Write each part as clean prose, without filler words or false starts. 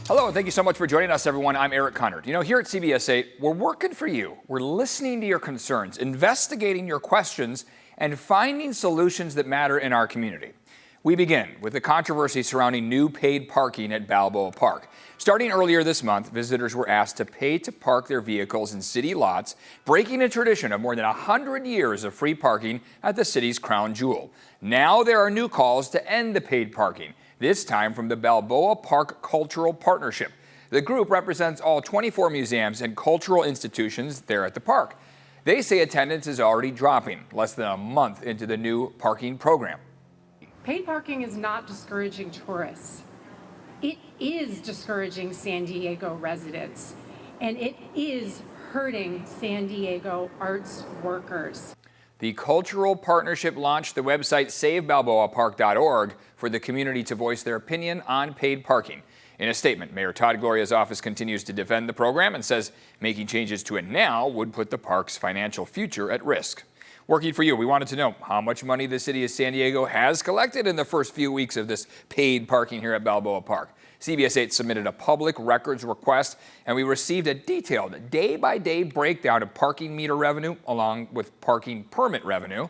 Hello, and thank you so much for joining us, everyone. I'm Eric Conard. You know, here at CBS 8, we're working for you. We're listening to your concerns, investigating your questions, and finding solutions that matter in our community. We begin with the controversy surrounding new paid parking at Balboa Park. Starting earlier this month, visitors were asked to pay to park their vehicles in city lots, breaking a tradition of more than 100 years of free parking at the city's crown jewel. Now there are new calls to end the paid parking, this time from the Balboa Park Cultural Partnership. The group represents all 24 museums and cultural institutions there at the park. They say attendance is already dropping less than a month into the new parking program. Paid parking is not discouraging tourists. It is discouraging San Diego residents, and it is hurting San Diego arts workers. The Cultural Partnership launched the website SaveBalboaPark.org for the community to voice their opinion on paid parking. In a statement, Mayor Todd Gloria's office continues to defend the program and says making changes to it now would put the park's financial future at risk. Working for you, we wanted to know how much money the city of San Diego has collected in the first few weeks of this paid parking here at Balboa Park. CBS 8 submitted a public records request, and we received a detailed day-by-day breakdown of parking meter revenue along with parking permit revenue.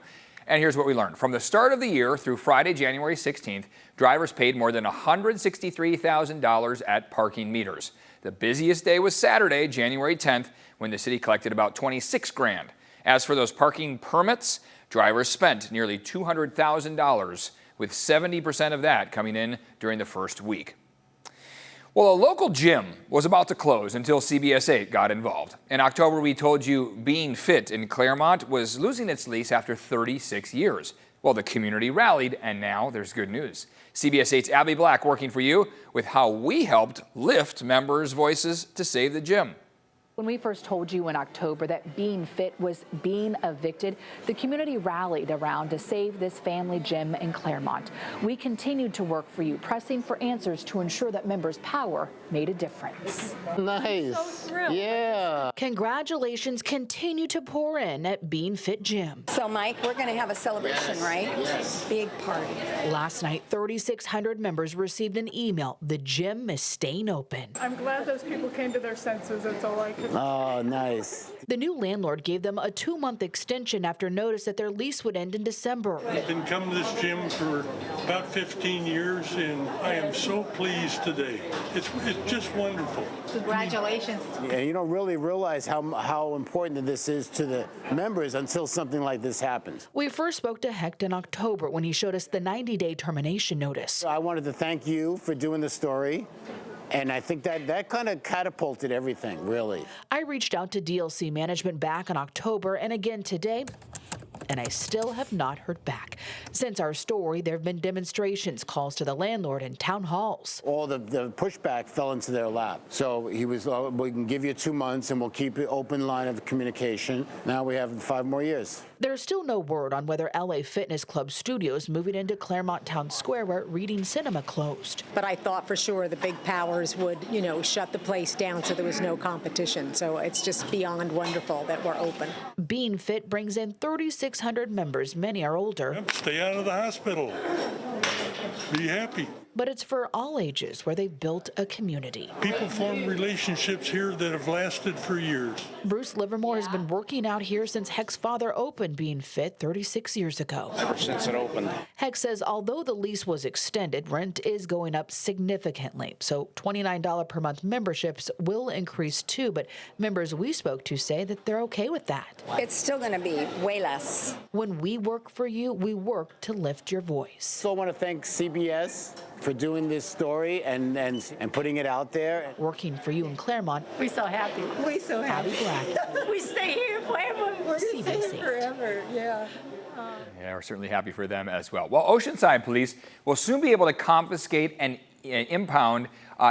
And here's what we learned. From the start of the year through Friday, January 16th, drivers paid more than $163,000 at parking meters. The busiest day was Saturday, January 10th, when the city collected about $26 grand. As for those parking permits, drivers spent nearly $200,000, with 70% of that coming in during the first week. Well, a local gym was about to close until CBS 8 got involved. In October, we told you Being Fit in Claremont was losing its lease after 36 years. Well, the community rallied, and now there's good news. CBS 8's Abby Black working for you with how we helped lift members' voices to save the gym. When we first told you in October that Being Fit was being evicted, the community rallied around to save this family gym in Claremont. We continued to work for you, pressing for answers to ensure that members' power made a difference. Nice. So thrilled. Yeah. Congratulations continue to pour in at Being Fit Gym. So, Mike, we're going to have a celebration, right? Yes. Big party. Last night, 3,600 members received an email. The gym is staying open. I'm glad those people came to their senses. That's all I could. Oh, nice. The new landlord gave them a 2-month extension after notice that their lease would end in December. I've been coming to this gym for about 15 years, and I am so pleased today. It's just wonderful. Congratulations. Yeah, you don't really realize how important this is to the members until something like this happens. We first spoke to Hecht in October when he showed us the 90-day termination notice. I wanted to thank you for doing the story. And I think that kind of catapulted everything, really. I reached out to DLC management back in October and again today, and I still have not heard back. Since our story, there have been demonstrations, calls to the landlord, and town halls. All the pushback fell into their lap. So he was, we can give you 2 months and we'll keep an open line of communication. Now we have 5 more years. There's still no word on whether LA Fitness Club Studios moving into Claremont Town Square where Reading Cinema closed. But I thought for sure the big powers would, shut the place down so there was no competition. So it's just beyond wonderful that we're open. Being Fit brings in 3,600 members. Many are older. Yep, stay out of the hospital. Be happy. But it's for all ages where they've built a community. People form relationships here that have lasted for years. Bruce Livermore has been working out here since Hecht's father opened Being Fit 36 years ago. Ever since it opened. Hecht says although the lease was extended, rent is going up significantly. So $29 per month memberships will increase too, but members we spoke to say that they're okay with that. It's still going to be way less. When we work for you, we work to lift your voice. So I want to thank CBS for doing this story and putting it out there. Working for you in Claremont. We're so happy. We're so happy. Abby Black. We stay here forever. We're going to stay here forever. Yeah. Yeah, we're certainly happy for them as well. Well, Oceanside police will soon be able to confiscate and impound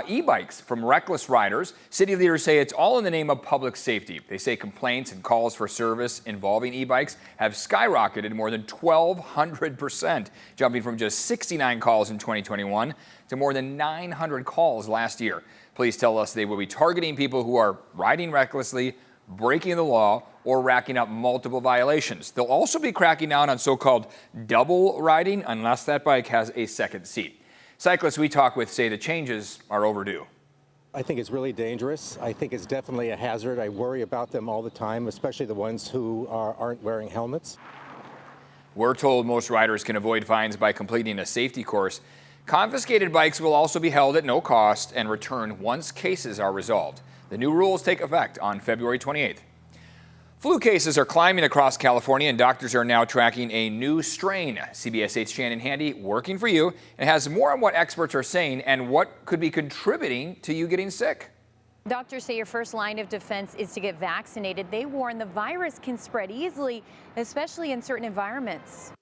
e-bikes from reckless riders. City leaders say it's all in the name of public safety. They say complaints and calls for service involving e-bikes have skyrocketed more than 1,200%, jumping from just 69 calls in 2021 to more than 900 calls last year. Police tell us they will be targeting people who are riding recklessly, breaking the law, or racking up multiple violations. They'll also be cracking down on so-called double riding unless that bike has a second seat. Cyclists we talk with say the changes are overdue. I think it's really dangerous. I think it's definitely a hazard. I worry about them all the time, especially the ones who aren't wearing helmets. We're told most riders can avoid fines by completing a safety course. Confiscated bikes will also be held at no cost and returned once cases are resolved. The new rules take effect on February 28th. Flu cases are climbing across California, and doctors are now tracking a new strain. CBS 8's Shannon Handy working for you and has more on what experts are saying and what could be contributing to you getting sick. Doctors say your first line of defense is to get vaccinated. They warn the virus can spread easily, especially in certain environments.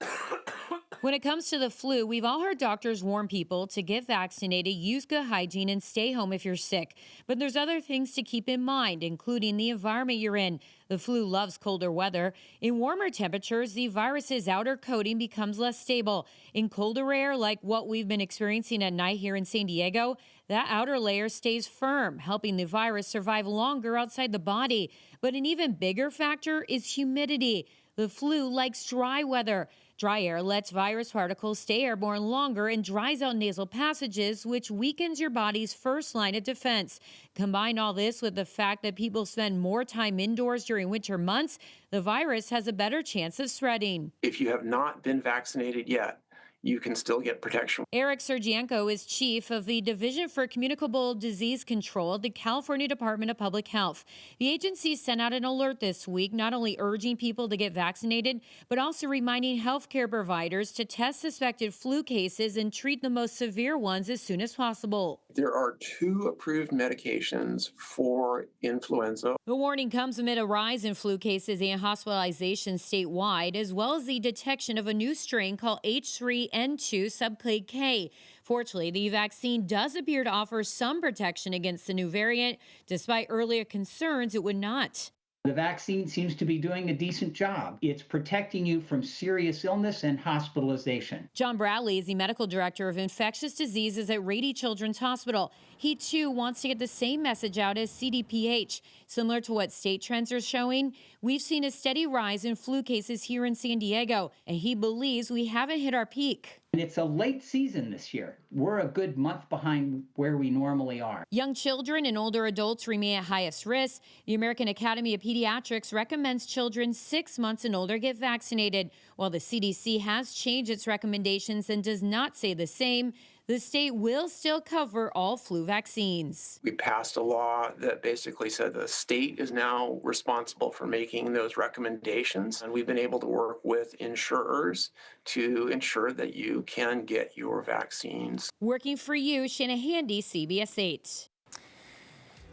When it comes to the flu, we've all heard doctors warn people to get vaccinated, use good hygiene, and stay home if you're sick. But there's other things to keep in mind, including the environment you're in. The flu loves colder weather. In warmer temperatures, the virus's outer coating becomes less stable. In colder air, like what we've been experiencing at night here in San Diego, that outer layer stays firm, helping the virus survive longer outside the body. But an even bigger factor is humidity. The flu likes dry weather. Dry air lets virus particles stay airborne longer and dries out nasal passages, which weakens your body's first line of defense. Combine all this with the fact that people spend more time indoors during winter months, the virus has a better chance of spreading. If you have not been vaccinated yet, you can still get protection. Eric Sergienko is chief of the Division for Communicable Disease Control at the California Department of Public Health. The agency sent out an alert this week, not only urging people to get vaccinated, but also reminding healthcare providers to test suspected flu cases and treat the most severe ones as soon as possible. There are 2 approved medications for influenza. The warning comes amid a rise in flu cases and hospitalizations statewide, as well as the detection of a new strain called H3N2 subclade K. Fortunately, the vaccine does appear to offer some protection against the new variant, despite earlier concerns it would not. The vaccine seems to be doing a decent job. It's protecting you from serious illness and hospitalization. John Bradley is the medical director of infectious diseases at Rady Children's Hospital. He, too, wants to get the same message out as CDPH. Similar to what state trends are showing, we've seen a steady rise in flu cases here in San Diego, and he believes we haven't hit our peak. And it's a late season this year. We're a good month behind where we normally are. Young children and older adults remain at highest risk. The American Academy of Pediatrics recommends children 6 months and older get vaccinated. While the CDC has changed its recommendations and does not say the same, the state will still cover all flu vaccines. We passed a law that basically said the state is now responsible for making those recommendations, and we've been able to work with insurers to ensure that you can get your vaccines. Working for you, Shannon Handy, CBS 8.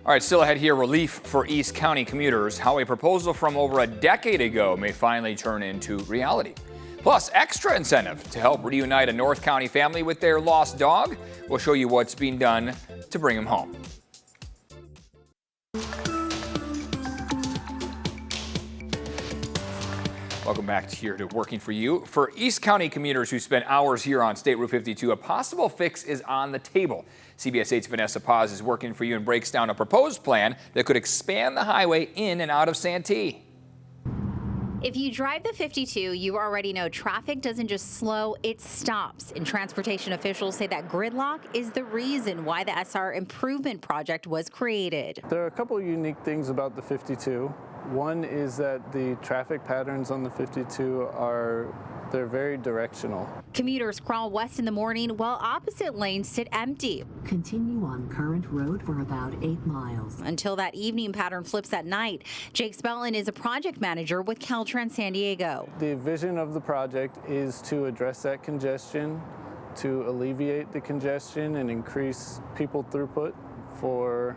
All right, still ahead here, relief for East County commuters, how a proposal from over a decade ago may finally turn into reality. Plus, extra incentive to help reunite a North County family with their lost dog. We'll show you what's being done to bring him home. Welcome back here to Working for You. For East County commuters who spent hours here on State Route 52, a possible fix is on the table. CBS 8's Vanessa Paz is working for you and breaks down a proposed plan that could expand the highway in and out of Santee. If you drive the 52, you already know traffic doesn't just slow, it stops. And transportation officials say that gridlock is the reason why the SR Improvement Project was created. There are a couple of unique things about the 52. One is that the traffic patterns on the 52 they're very directional. Commuters crawl west in the morning while opposite lanes sit empty. Continue on Current Road for about 8 miles. Until that evening pattern flips at night. Jake Spellin is a project manager with Caltrans San Diego. The vision of the project is to address that congestion, to alleviate the congestion and increase people throughput for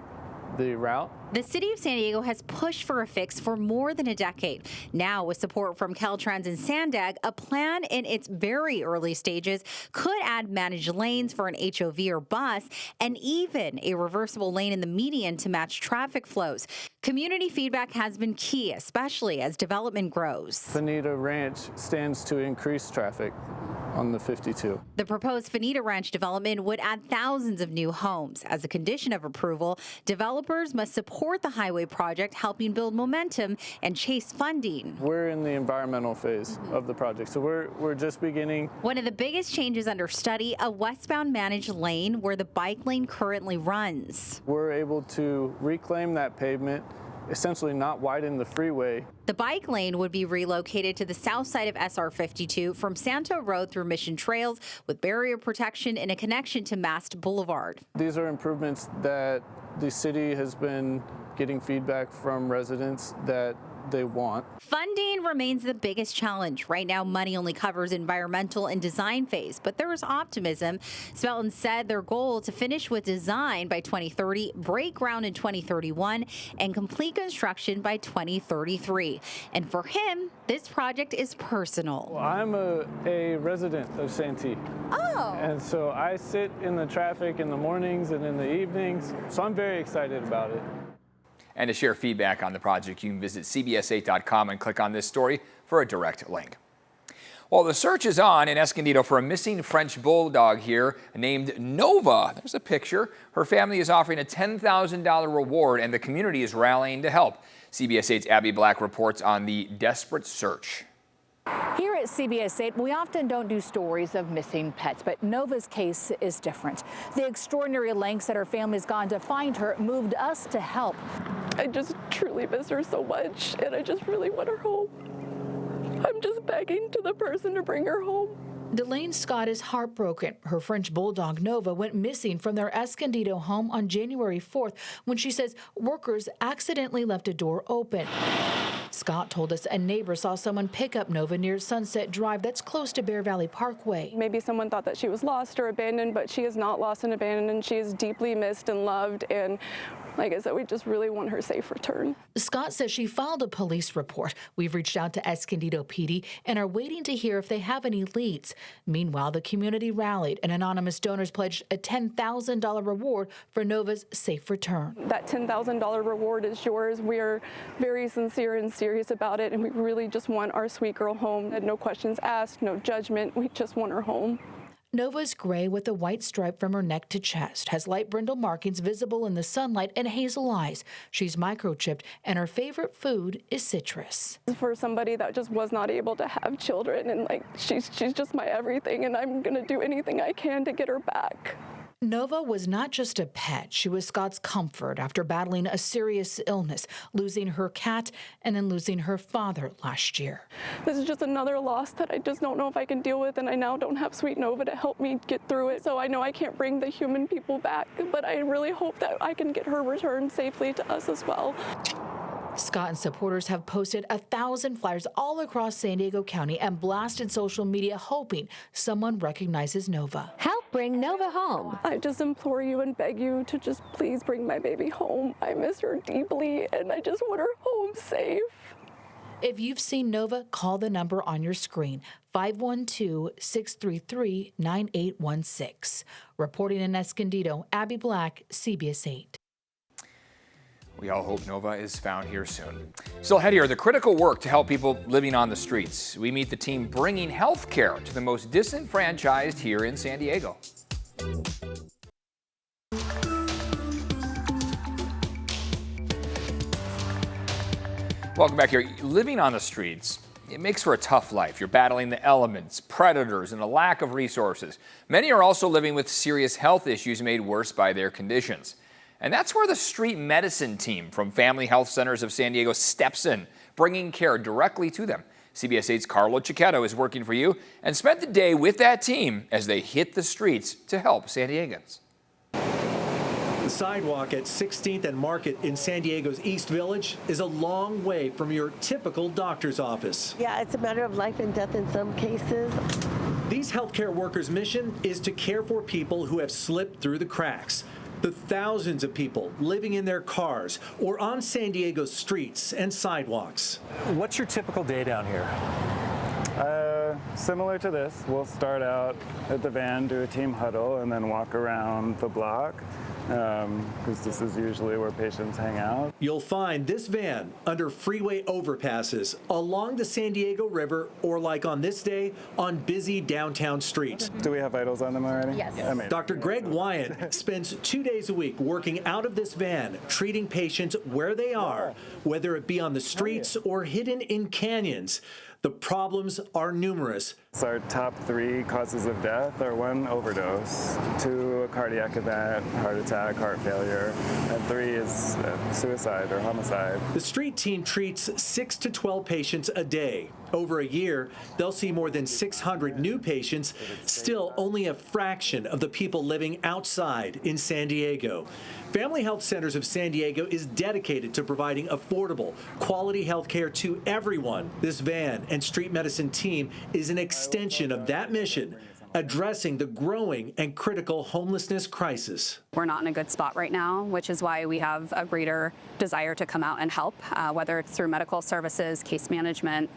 the route. The city of San Diego has pushed for a fix for more than a decade. Now, with support from Caltrans and Sandag, a plan in its very early stages could add managed lanes for an HOV or bus and even a reversible lane in the median to match traffic flows. Community feedback has been key, especially as development grows. Bonita Ranch stands to increase traffic on the 52. The proposed Fanita Ranch development would add thousands of new homes. As a condition of approval, developers must support the highway project, helping build momentum and chase funding. We're in the environmental phase of the project, so we're just beginning. One of the biggest changes under study, a westbound managed lane where the bike lane currently runs. We're able to reclaim that pavement, essentially not widen the freeway. The bike lane would be relocated to the south side of SR 52 from Santo Road through Mission Trails with barrier protection and a connection to Mast Boulevard. These are improvements that the city has been getting feedback from residents that they want. Funding remains the biggest challenge. Right now, money only covers environmental and design phase, but there is optimism. Smelton said their goal to finish with design by 2030, break ground in 2031, and complete construction by 2033. And for him, this project is personal. Well, I'm a resident of Santee. Oh. And so I sit in the traffic in the mornings and in the evenings, so I'm very excited about it. And to share feedback on the project, you can visit CBS8.com and click on this story for a direct link. Well, the search is on in Escondido for a missing French bulldog here named Nova. There's a picture. Her family is offering a $10,000 reward, and the community is rallying to help. CBS8's Abby Black reports on the desperate search. Here at CBS 8, we often don't do stories of missing pets, but Nova's case is different. The extraordinary lengths that her family's gone to find her moved us to help. I just truly miss her so much, and I just really want her home. I'm just begging to the person to bring her home. Delane Scott is heartbroken. Her French bulldog Nova went missing from their Escondido home on January 4th when she says workers accidentally left a door open. Scott told us a neighbor saw someone pick up Nova near Sunset Drive that's close to Bear Valley Parkway. Maybe someone thought that she was lost or abandoned, but she is not lost and abandoned, and she is deeply missed and loved, and like I said, we just really want her safe return. Scott says she filed a police report. We've reached out to Escondido PD and are waiting to hear if they have any leads. Meanwhile, the community rallied and anonymous donors pledged a $10,000 reward for Nova's safe return. That $10,000 reward is yours. We are very sincere and serious about it, and we really just want our sweet girl home. No questions asked, no judgment. We just want her home. Nova's gray with a white stripe from her neck to chest, has light brindle markings visible in the sunlight, and hazel eyes. She's microchipped, and her favorite food is citrus. For somebody that just was not able to have children, and like she's just my everything, and I'm gonna do anything I can to get her back. Nova was not just a pet. She was Scott's comfort after battling a serious illness, losing her cat and then losing her father last year. This is just another loss that I just don't know if I can deal with, and I now don't have Sweet Nova to help me get through it. So I know I can't bring the human people back, but I really hope that I can get her returned safely to us as well. Scott and supporters have posted 1,000 flyers all across San Diego County and blasted social media hoping someone recognizes Nova. Help bring Nova home. I just implore you and beg you to just please bring my baby home. I miss her deeply, and I just want her home safe. If you've seen Nova, call the number on your screen, 512-633-9816. Reporting in Escondido, Abby Black, CBS 8. We all hope Nova is found here soon. Still ahead here, the critical work to help people living on the streets. We meet the team bringing health care to the most disenfranchised here in San Diego. Welcome back here. Living on the streets, it makes for a tough life. You're battling the elements, predators, and a lack of resources. Many are also living with serious health issues made worse by their conditions. And that's where the street medicine team from Family Health Centers of San Diego steps in, bringing care directly to them. CBS 8's Carlo Cicchetto is working for you and spent the day with that team as they hit the streets to help San Diegans. The sidewalk at 16th and Market in San Diego's East Village is a long way from your typical doctor's office. Yeah, it's a matter of life and death in some cases. These healthcare workers' mission is to care for people who have slipped through the cracks. The thousands of people living in their cars or on San Diego's streets and sidewalks. What's your typical day down here? Similar to this, we'll start out at the van, do a team huddle, and then walk around the block. because this is usually where patients hang out. You'll find this van under freeway overpasses, along the San Diego River, or like on this day, on busy downtown streets. Do we have vitals on them already? Yes. Amazing. Dr. Greg Wyatt spends 2 days a week working out of this van, treating patients where they are, whether it be on the streets or hidden in canyons. The problems are numerous. So our top 3 causes of death are 1, overdose, 2, a cardiac event, heart attack, heart failure, and 3 is suicide or homicide. The street team treats 6 to 12 patients a day. Over a year, they'll see more than 600 new patients, still only a fraction of the people living outside in San Diego. Family Health Centers of San Diego is dedicated to providing affordable, quality health care to everyone. This van and street medicine team is an extension of that mission, addressing the growing and critical homelessness crisis. We're not in a good spot right now, which is why we have a greater desire to come out and help, whether it's through medical services, case management,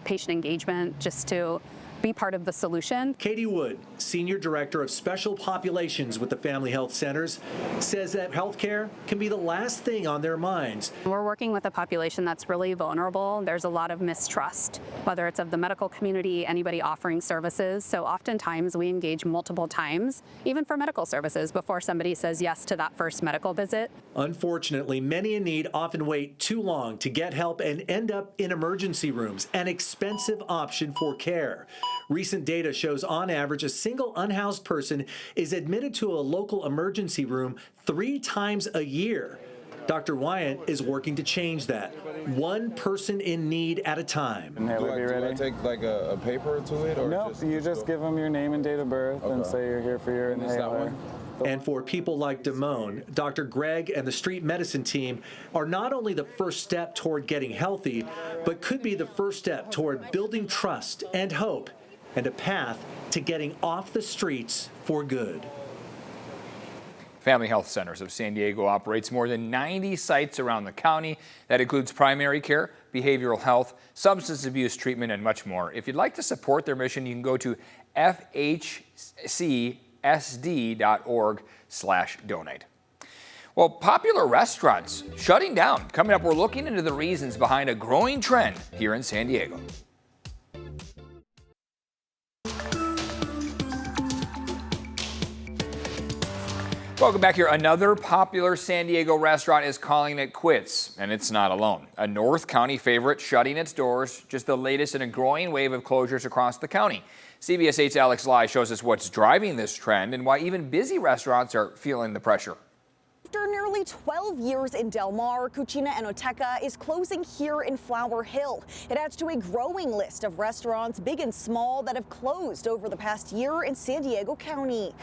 patient engagement, just to be part of the solution. Katie Wood, Senior Director of Special Populations with the Family Health Centers, says that healthcare can be the last thing on their minds. We're working with a population that's really vulnerable. There's a lot of mistrust, whether it's of the medical community, anybody offering services. So oftentimes we engage multiple times, even for medical services, before somebody says yes to that first medical visit. Unfortunately, many in need often wait too long to get help and end up in emergency rooms, an expensive option for care. Recent data shows on average a single unhoused person is admitted to a local emergency room 3 times a year. Dr. Wyatt is working to change that, 1 person in need at a time. Do I take like a paper to it? Or no, you just give them your name and date of birth and say you're here for your inhaler. And for people like Damone, Dr. Greg and the street medicine team are not only the first step toward getting healthy, but could be the first step toward building trust and hope and a path to getting off the streets for good. Family Health Centers of San Diego operates more than 90 sites around the county. That includes primary care, behavioral health, substance abuse treatment, and much more. If you'd like to support their mission, you can go to fhcsd.org/donate. Well, popular restaurants shutting down. Coming up, we're looking into the reasons behind a growing trend here in San Diego. Welcome back here. Another popular San Diego restaurant is calling it quits, and it's not alone. A North County favorite shutting its doors, just the latest in a growing wave of closures across the county. CBS 8's Alex Lai shows us what's driving this trend and why even busy restaurants are feeling the pressure. After nearly 12 years in Del Mar, Cucina Enoteca is closing here in Flower Hill. It adds to a growing list of restaurants, big and small, that have closed over the past year in San Diego County.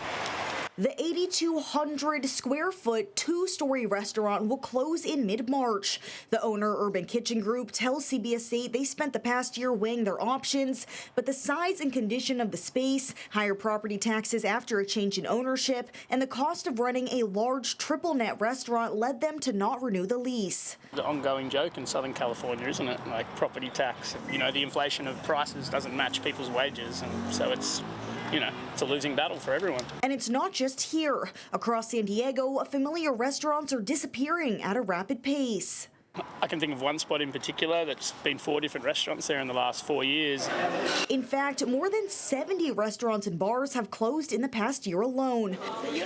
The 8,200 square foot 2-story restaurant will close in mid-March. The owner, Urban Kitchen Group, tells CBS 8 they spent the past year weighing their options, but the size and condition of the space, higher property taxes after a change in ownership, and the cost of running a large triple net restaurant led them to not renew the lease. The ongoing joke in Southern California, isn't it? Like property tax. You know, the inflation of prices doesn't match people's wages, and so it's a losing battle for everyone. And it's not just here. Across San Diego, familiar restaurants are disappearing at a rapid pace. I can think of one spot in particular that's been 4 different restaurants there in the last 4 years. In fact, more than 70 restaurants and bars have closed in the past year alone.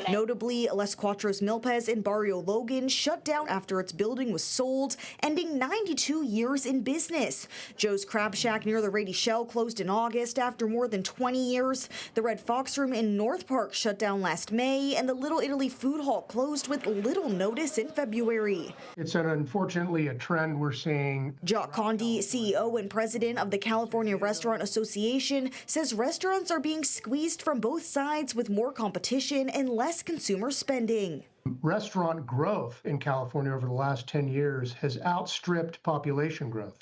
Notably, Les Cuatros Milpas in Barrio Logan shut down after its building was sold, ending 92 years in business. Joe's Crab Shack near the Rady Shell closed in August after more than 20 years. The Red Fox Room in North Park shut down last May, and the Little Italy Food Hall closed with little notice in February. It's unfortunately a trend we're seeing. Jock Condi, CEO and president of the California Restaurant Association, says restaurants are being squeezed from both sides with more competition and less consumer spending. Restaurant growth in California over the last 10 years has outstripped population growth.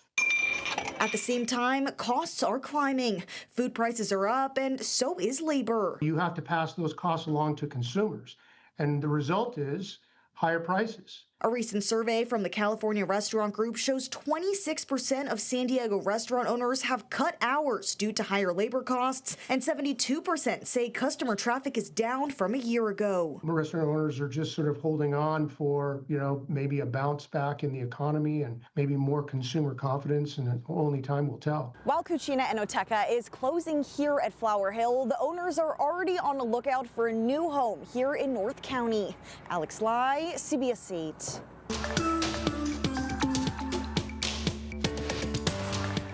At the same time, costs are climbing. Food prices are up, and so is labor. You have to pass those costs along to consumers, and the result is higher prices. A recent survey from the California Restaurant Group shows 26% of San Diego restaurant owners have cut hours due to higher labor costs, and 72% say customer traffic is down from a year ago. Restaurant owners are just sort of holding on for, maybe a bounce back in the economy and maybe more consumer confidence, and only time will tell. While Cucina Enoteca is closing here at Flower Hill, the owners are already on the lookout for a new home here in North County. Alex Lai, CBS 8.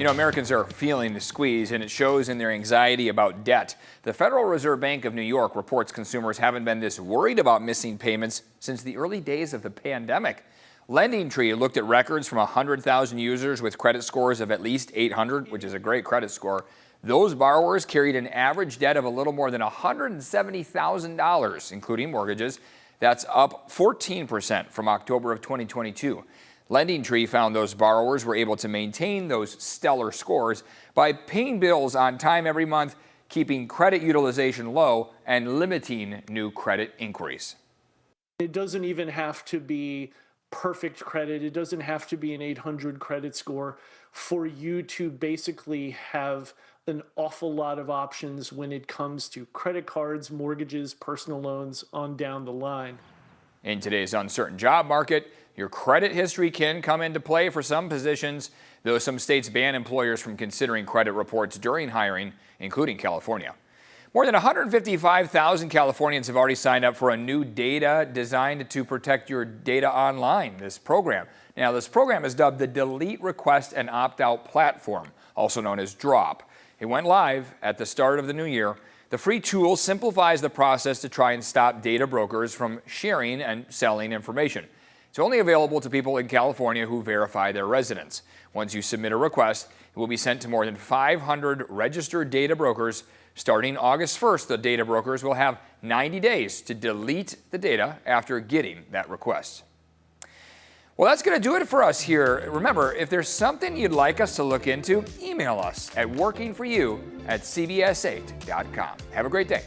Americans are feeling the squeeze, and it shows in their anxiety about debt. The Federal Reserve Bank of New York reports consumers haven't been this worried about missing payments since the early days of the pandemic. LendingTree looked at records from 100,000 users with credit scores of at least 800, which is a great credit score. Those borrowers carried an average debt of a little more than $170,000, including mortgages. That's up 14% from October of 2022. LendingTree found those borrowers were able to maintain those stellar scores by paying bills on time every month, keeping credit utilization low, and limiting new credit inquiries. It doesn't even have to be perfect credit. It doesn't have to be an 800 credit score for you to basically have an awful lot of options when it comes to credit cards, mortgages, personal loans on down the line. In today's uncertain job market, your credit history can come into play for some positions, though some states ban employers from considering credit reports during hiring, including California. More than 155,000 Californians have already signed up for a new data designed to protect your data online, this program. Now, this program is dubbed the Delete Request and Opt-out Platform, also known as DROP. It went live at the start of the new year. The free tool simplifies the process to try and stop data brokers from sharing and selling information. It's only available to people in California who verify their residence. Once you submit a request, it will be sent to more than 500 registered data brokers. Starting August 1st, the data brokers will have 90 days to delete the data after getting that request. Well, that's going to do it for us here. Remember, if there's something you'd like us to look into, email us at workingforyou@cbs8.com. Have a great day.